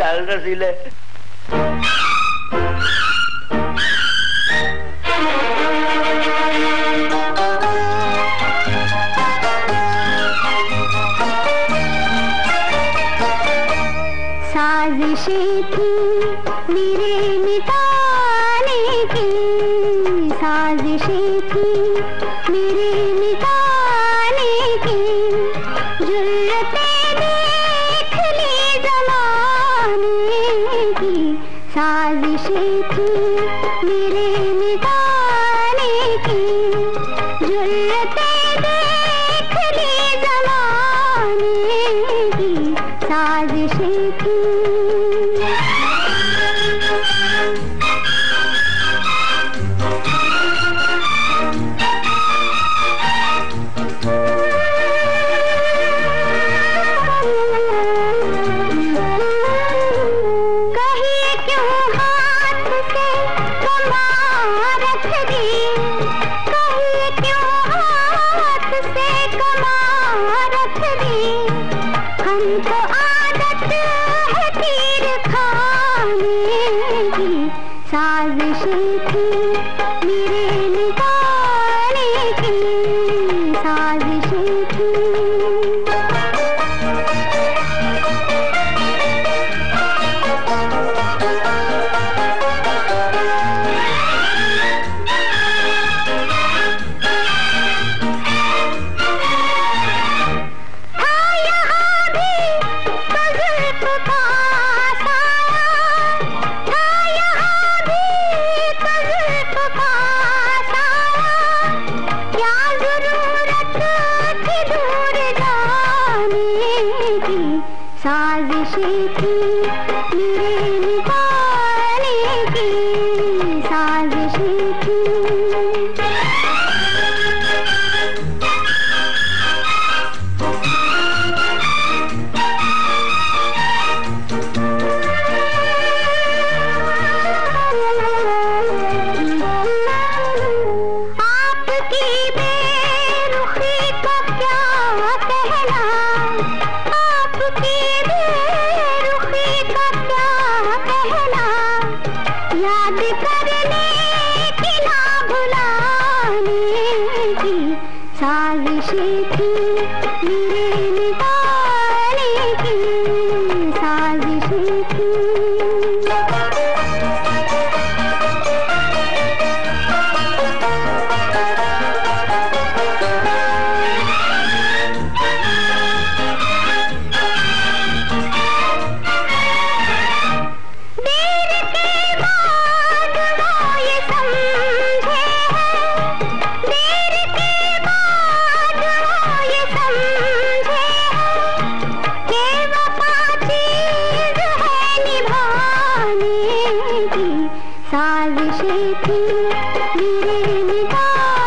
चल रसीले। साजिशें थी मेरे मिटाने की, साजिशें थी मेरे मिटाने की, जुर्रतें देख ली ज़माने की। साजिशें थी मेरे मिटाने की, जुर्रतें देख ली ज़माने की। साजिशें थी। कहीं क्यों हाथ से कमा रख दी, कहीं क्यों हाथ से कमा रख दी। हमको आदत है तीर खाने की। साजिशें थी मेरे निकालने की, साजिशें थी। साजिशें थी मेरे निकालने की, साजिशें थी। आपकी बेरुखी का क्या कहना, आपकी बेरुखी का क्या कहना। याद करने की ना भुलाने की। साजिशें थी मेरे निकालने की, साजिशें थी। साजिशें थी मेरे निगाह